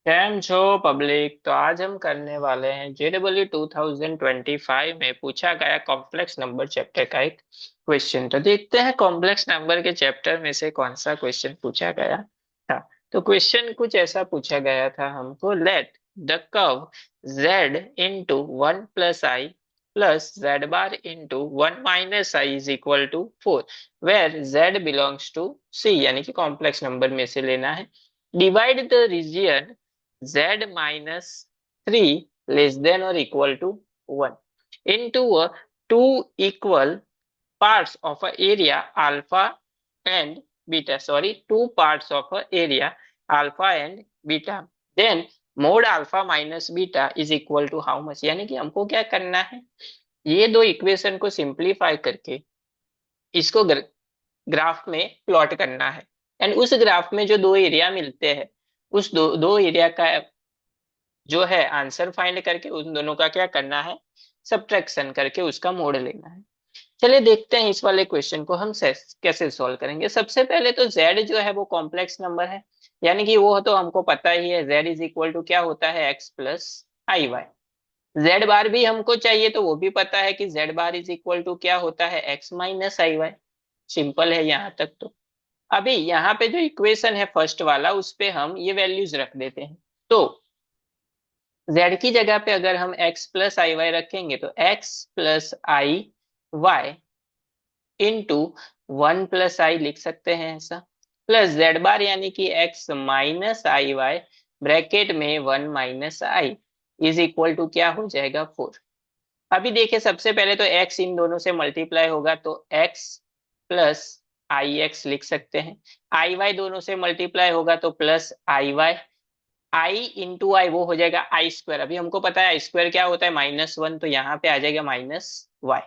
Cam छो public. तो आज हम करने वाले हैं जेडब्ल्यू 2025 में पूछा गया कॉम्प्लेक्स नंबर चैप्टर का एक क्वेश्चन। तो देखते हैं कॉम्प्लेक्स नंबर के चैप्टर में से कौन सा क्वेश्चन पूछा गया था। तो क्वेश्चन कुछ ऐसा पूछा गया था हमको, let the curve z into 1 + i plus z bar into 1 - i is equal to 4 where z belongs to c, यानी कि कॉम्प्लेक्स नंबर में से लेना है। Divide the region z-3 less than or equal to 1 into two equal parts of a area alpha and beta, sorry, two parts of a area alpha and beta, then mod alpha minus beta is equal to how much। यानी कि हमको क्या करना है, ये दो equation को simplify करके इसको ग्राफ में प्लॉट करना है। एंड उस ग्राफ में जो दो एरिया मिलते हैं, उस दो दो एरिया का जो है आंसर फाइंड करके उन दोनों का क्या करना है, सब्ट्रैक्शन करके उसका मोड लेना है। चलिए देखते हैं इस वाले क्वेश्चन को हम कैसे सॉल्व करेंगे। सबसे पहले तो z जो है वो कॉम्प्लेक्स नंबर है, यानी कि वो तो हमको पता ही है, z इज इक्वल टू क्या होता है, x plus i y. Z bar भी हमको चाहिए तो वो भी पता है कि z bar is equal to क्या होता है, x minus i y. Simple है यहाँ तक। तो अभी यहाँ पे जो इक्वेशन है फर्स्ट वाला, उस पे हम ये वैल्यूज रख देते हैं। तो z की जगह पे अगर हम x प्लस आई वाई रखेंगे तो x plus i y into 1 + i लिख सकते हैं ऐसा, प्लस जेड बार यानी कि x minus i Y bracket में 1 - i इज इक्वल टू क्या हो जाएगा, 4। अभी देखिए सबसे पहले तो x इन दोनों से मल्टीप्लाई होगा तो x प्लस आई एक्स लिख सकते हैं। आई वाई दोनों से मल्टीप्लाई होगा तो plus i Y, I into आई वो हो जाएगा आई स्क्वायर। अभी हमको पता है आई स्क्वायर क्या होता है, -1, तो यहाँ पे आ जाएगा माइनस वाई।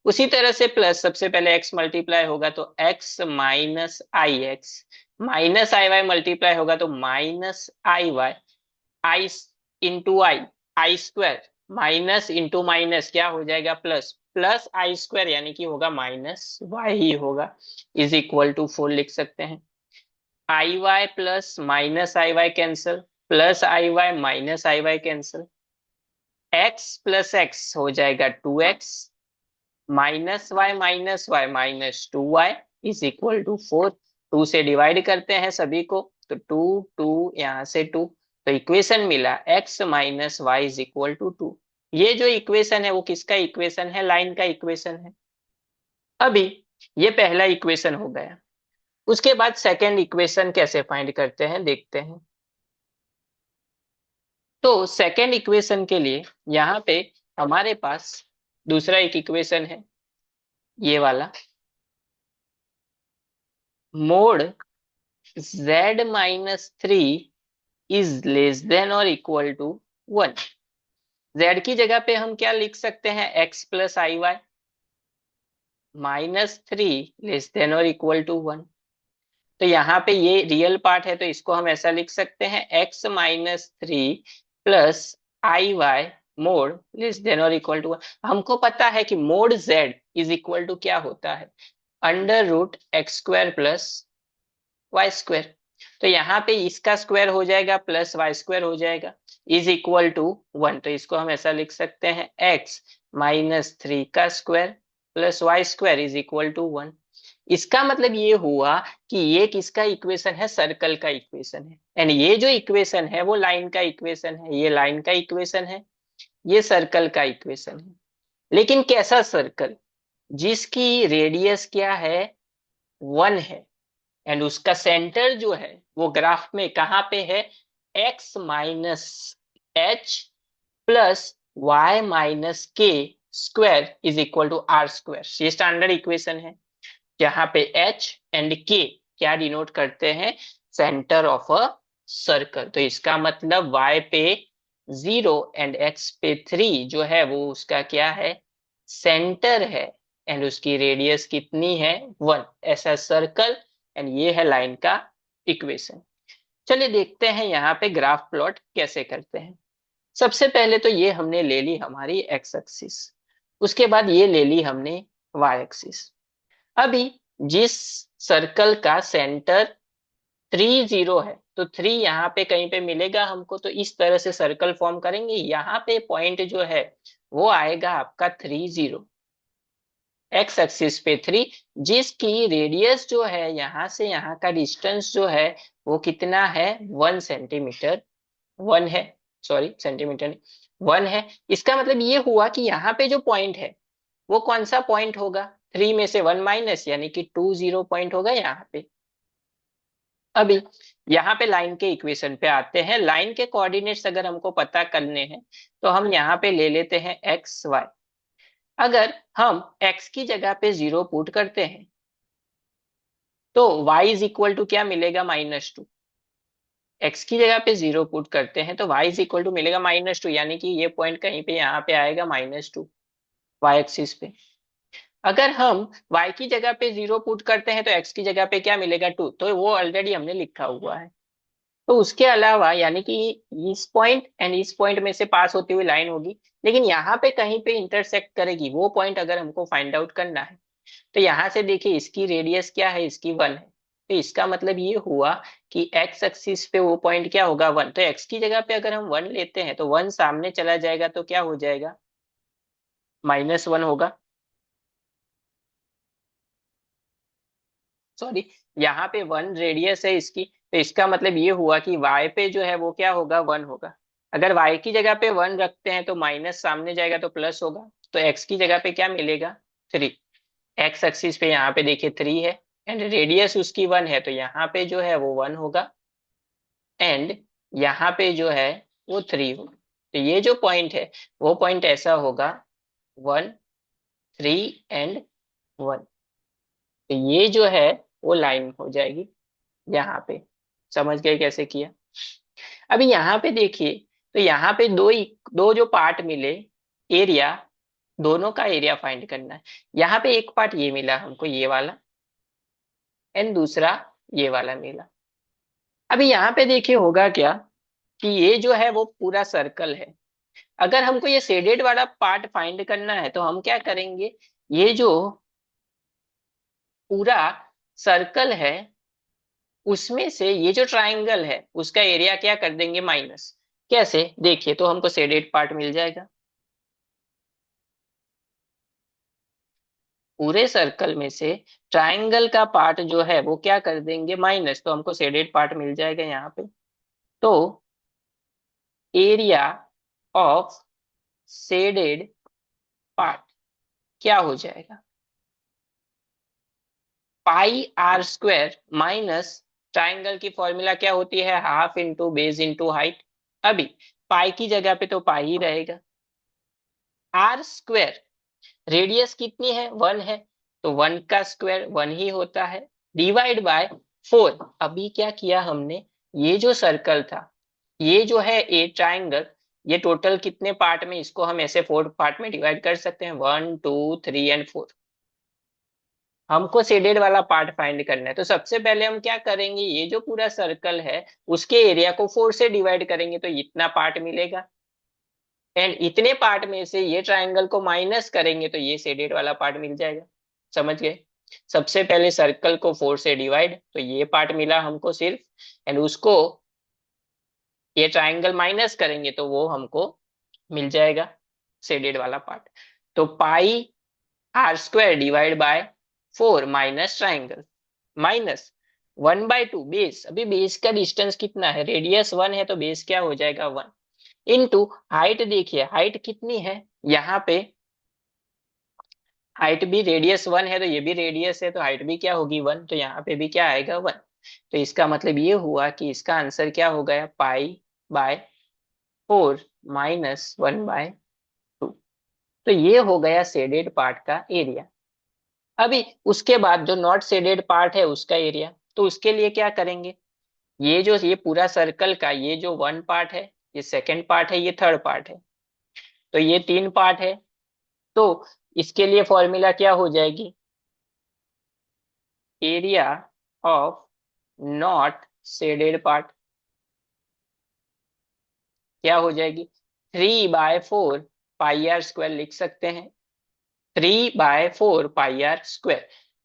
उसी तरह से प्लस सबसे पहले x मल्टीप्लाई होगा तो x minus I x, minus i Y multiply होगा तो minus i Y, I into I square, minus into minus क्या हो जाएगा, प्लस, प्लस आई स्क्वायर यानी कि होगा माइनस वाई ही होगा, इज इक्वल टू 4 लिख सकते हैं। I y plus minus i y cancel, plus i y minus i y cancel, x plus x हो जाएगा 2x, minus y minus 2y is equal to 4। 2 से divide करते हैं सभी को तो 2 2 यहाँ से 2, तो इक्वेशन मिला x minus y is equal to 2। ये जो इक्वेशन है वो किसका इक्वेशन है, लाइन का इक्वेशन है। अभी ये पहला इक्वेशन हो गया। उसके बाद सेकेंड इक्वेशन कैसे फाइंड करते हैं देखते हैं। तो सेकेंड इक्वेशन के लिए यहाँ पे हमारे पास दूसरा एक इक्वेशन है, ये वाला, mode z-3 is less than और इक्वल टू 1। z की जगह पे हम क्या लिख सकते हैं, x plus i Y, -3 less than और इक्वल टू 1। तो यहाँ पे ये रियल पार्ट है तो इसको हम ऐसा लिख सकते हैं, x-3 plus i y mod less than और इक्वल टू 1। हमको पता है कि mod z is equal to क्या होता है, √x² प्लस वाई स्क्वायर। तो यहाँ पे इसका स्क्वायर हो जाएगा प्लस वाई स्क्वायर हो जाएगा, इज इक्वल टू 1। तो इसको हम ऐसा लिख सकते हैं, x-3 का square plus y square is equal to 1। इसका मतलब ये हुआ कि ये किसका इक्वेशन है, सर्कल का इक्वेशन है। एंड ये जो इक्वेशन है वो लाइन का इक्वेशन है, ये लाइन का इक्वेशन है, ये सर्कल का इक्वेशन है। लेकिन कैसा सर्कल, जिसकी रेडियस क्या है, 1 है, एंड उसका सेंटर जो है वो ग्राफ में कहाँ पे है, x minus h plus y minus k square is equal to r square. ये स्टैंडर्ड इक्वेशन है जहां पे h एंड k क्या डिनोट करते हैं, सेंटर ऑफ अ सर्कल। तो इसका मतलब y पे 0 एंड x पे 3 जो है वो उसका क्या है, सेंटर है, एंड उसकी रेडियस कितनी है, 1। ऐसा सर्कल एंड ये है लाइन का इक्वेशन। चलिए देखते हैं यहाँ पे ग्राफ प्लॉट कैसे करते हैं। सबसे पहले तो ये हमने ले ली हमारी एक्स एक्सिस, उसके बाद ये ले ली हमने वाई एक्सिस। अभी जिस सर्कल का सेंटर 30 है तो 3 यहाँ पे कहीं पे मिलेगा हमको, तो इस तरह से सर्कल फॉर्म करेंगे। यहाँ पे पॉइंट जो है वो आएगा आपका 30, एक्स एक्सिस पे 3, जिसकी रेडियस जो है यहाँ से यहाँ का डिस्टेंस जो है वो कितना है, 1 सेंटीमीटर। 1 है, सॉरी सेंटीमीटर नहीं, 1 है। इसका मतलब ये हुआ कि यहाँ पे जो पॉइंट है वो कौन सा पॉइंट होगा, 3 में से 1 माइनस, यानी कि 20 पॉइंट होगा यहाँ पे। अभी यहाँ पे लाइन के इक्वेशन पे आते हैं। लाइन के कोऑर्डिनेट्स अगर हमको पता करने हैं तो हम यहाँ पे ले लेते हैं एक्स वाई। अगर हम एक्स की जगह पे 0 पुट करते हैं तो y इज इक्वल टू क्या मिलेगा, -2। एक्स की जगह पे 0 पुट करते हैं तो y इज इक्वल टू मिलेगा -2, यानी कि ये पॉइंट कहीं पे यहाँ पे आएगा -2 y एक्सिस पे। अगर हम y की जगह पे 0 पुट करते हैं तो x की जगह पे क्या मिलेगा, 2, तो वो ऑलरेडी हमने लिखा हुआ है। तो उसके अलावा यानी कि इस पॉइंट एंड इस पॉइंट में से पास होती हुई लाइन होगी, लेकिन यहाँ पे कहीं पे इंटरसेक्ट करेगी, वो पॉइंट अगर हमको फाइंड आउट करना है तो यहाँ से देखिए इसकी रेडियस क्या है, इसकी 1 है। तो इसका मतलब ये हुआ कि एक्स एक्सिस पे वो पॉइंट क्या होगा, 1। तो एक्स की जगह पे अगर हम 1 लेते हैं तो 1 सामने चला जाएगा तो क्या हो जाएगा, -1 होगा। सॉरी, यहाँ पे 1 रेडियस है इसकी, तो इसका मतलब ये हुआ कि y पे जो है वो क्या होगा, 1 होगा। अगर y की जगह पे 1 रखते हैं तो माइनस सामने जाएगा तो प्लस होगा। तो x की जगह पे क्या मिलेगा, 3। एक्स एक्सिस पे यहाँ पे देखिए 3 है एंड रेडियस उसकी 1 है, तो यहाँ पे जो है वो 1 होगा एंड यहाँ पे जो है वो 3 होगा। तो ये जो पॉइंट है वो पॉइंट ऐसा होगा, 1, 3 एंड 1। तो ये जो है वो लाइन हो जाएगी यहाँ पे। समझ गए कैसे किया। अभी यहाँ पे देखिए, तो यहाँ पे दो जो पार्ट मिले, एरिया, दोनों का एरिया फाइंड करना है। यहाँ पे एक पार्ट ये मिला हमको, ये वाला, एंड दूसरा ये वाला मिला। अभी यहाँ पे देखिए होगा क्या कि ये जो है वो पूरा सर्कल है। अगर हमको ये शेडेड वाला पार्ट फाइंड करना है तो हम क्या करेंगे, ये जो पूरा सर्कल है उसमें से ये जो ट्राइंगल है उसका एरिया क्या कर देंगे, माइनस। कैसे देखिए, तो हमको शेडेड पार्ट मिल जाएगा, पूरे सर्कल में से ट्राइंगल का पार्ट जो है वो क्या कर देंगे, माइनस, तो हमको शेडेड पार्ट मिल जाएगा यहाँ पे। तो एरिया ऑफ शेडेड पार्ट क्या हो जाएगा, πr² माइनस, ट्राइंगल की फॉर्मूला क्या होती है, half into base into height. अभी पाई की जगह पे तो पाई ही रहेगा, r², रेडियस कितनी है, 1 है, तो 1 का स्क्वायर 1 ही होता है, डिवाइड बाय 4। अभी क्या किया हमने, ये जो सर्कल था, ये जो है ए ट्राइंगल, ये टोटल कितने पार्ट में, इसको हम ऐसे 4 पार्ट में डिवाइड कर सकते हैं, 1, 2, 3 एंड 4। हमको शेडेड वाला पार्ट फाइंड करना है, तो सबसे पहले हम क्या करेंगे, ये जो पूरा सर्कल है उसके एरिया को 4 से डिवाइड करेंगे तो इतना पार्ट मिलेगा, एंड इतने पार्ट में से ये ट्राइंगल को माइनस करेंगे तो ये शेडेड वाला पार्ट मिल जाएगा। समझ गए। सबसे पहले सर्कल को 4 से डिवाइड, तो ये पार्ट मिला हमको सिर्फ, एंड उसको ये ट्राइंगल माइनस करेंगे तो वो हमको मिल जाएगा शेडेड वाला पार्ट। तो πr² divide by 4 minus triangle, minus 1/2 base. अभी बेस का डिस्टेंस कितना है, रेडियस 1 है तो बेस क्या हो जाएगा, 1 इंटू हाइट। देखिए हाइट कितनी है यहाँ पे, हाइट भी रेडियस 1 है तो ये भी रेडियस है, तो हाइट भी क्या होगी, 1, तो यहाँ पे भी क्या आएगा, 1। तो इसका मतलब ये हुआ कि इसका आंसर क्या हो गया, π/4 -1/2। तो ये हो गया शेडेड पार्ट का एरिया। अभी उसके बाद जो नॉट शेडेड पार्ट है उसका एरिया, तो उसके लिए क्या करेंगे, ये जो ये पूरा सर्कल का ये जो 1 पार्ट है, ये सेकंड पार्ट है, ये थर्ड पार्ट है, तो ये 3 पार्ट है। तो इसके लिए फॉर्मूला क्या हो जाएगी, area of not shaded part क्या हो जाएगी, 3/4 πr² लिख सकते हैं, 3/4 πr²।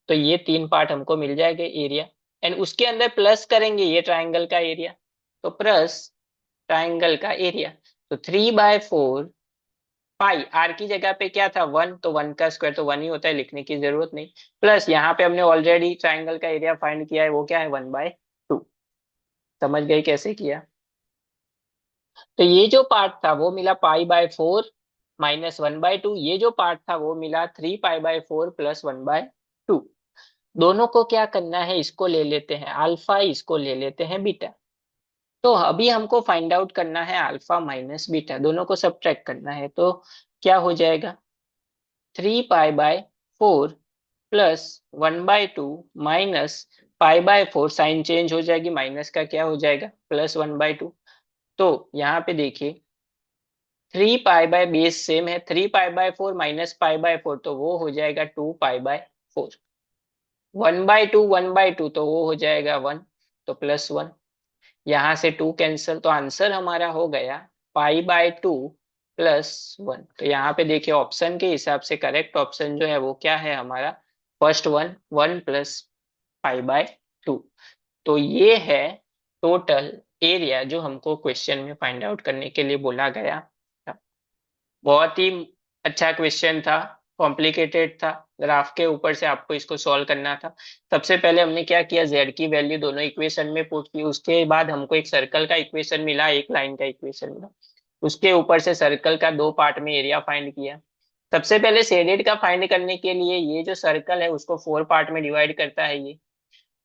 तो ये 3 पार्ट हमको मिल जाएगा एरिया। एंड उसके अंदर प्लस करेंगे ये ट्राइंगल का एरिया, तो प्लस ट्राइंगल का एरिया। तो 3/4 पाई, आर की जगह पे क्या था 1, तो 1 का स्क्वायर तो 1 ही होता है, लिखने की जरूरत नहीं। प्लस यहाँ पे हमने ऑलरेडी ट्राइंगल का एरिया फाइंड किया है, वो क्या है 1/2। समझ गए कैसे किया? तो ये जो पार्ट था वो मिला π/4 -1/2, ये जो पार्ट था वो मिला 3π/4 +1/2। दोनों को क्या करना है, इसको ले लेते हैं अल्फा, इसको ले लेते हैं बीटा। तो अभी हमको फाइंड आउट करना है अल्फा माइनस बीटा, दोनों को सब्ट्रैक्ट करना है। तो क्या हो जाएगा, 3π/4 +1/2 -π/4, साइन चेंज हो जाएगी, माइनस का क्या हो जाएगा +1/2। तो यहाँ पे देखिए 3π बेस सेम है, 3π/4 -π/4 तो वो हो जाएगा 2π/4। 1/2 1/2 तो वो हो जाएगा 1, तो +1। यहाँ से 2 कैंसिल, तो आंसर हमारा हो गया π/2 +1। तो यहाँ पे देखिए ऑप्शन के हिसाब से करेक्ट ऑप्शन जो है वो क्या है हमारा, फर्स्ट वन, 1 + π/2। तो ये है टोटल एरिया जो हमको क्वेश्चन में फाइंड आउट करने के लिए बोला गया था। बहुत ही अच्छा क्वेश्चन था, कॉम्प्लिकेटेड था, ग्राफ के ऊपर से आपको इसको सॉल्व करना था। सबसे पहले हमने क्या किया, जेड की वैल्यू दोनों इक्वेशन में पुट की, उसके बाद हमको एक सर्कल का इक्वेशन मिला, एक लाइन का इक्वेशन मिला, उसके ऊपर से सर्कल का दो पार्ट में एरिया फाइंड किया। सबसे पहले शेडेड का फाइंड करने के लिए ये जो सर्कल है उसको 4 पार्ट में डिवाइड करता है ये,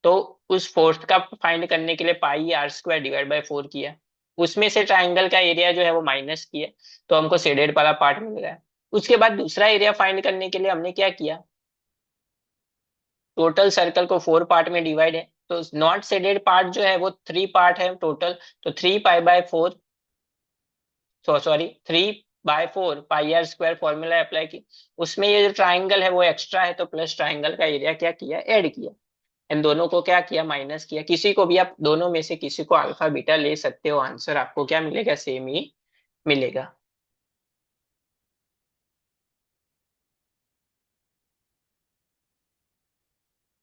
तो उस फोर्थ का फाइंड करने के लिए πr² / 4 किया, उसमें से ट्राइंगल का एरिया जो है वो माइनस किया, तो हमको शेडेड वाला पार्ट मिल रहा है। उसके बाद दूसरा एरिया फाइंड करने के लिए हमने क्या किया, टोटल सर्कल को 4 पार्ट में डिवाइड है, तो नॉट शेडेड पार्ट जो है वो 3 पार्ट है टोटल, तो 3π/4, सॉरी 3/4 πr² फॉर्मूला अप्लाई की, उसमें ये जो ट्राइंगल है वो एक्स्ट्रा है, तो प्लस ट्राइंगल का एरिया क्या किया, ऐड किया। इन दोनों को क्या किया, माइनस किया। किसी को भी आप दोनों में से किसी को अल्फा बीटा ले सकते हो, आंसर आपको क्या मिलेगा, सेम ही मिलेगा।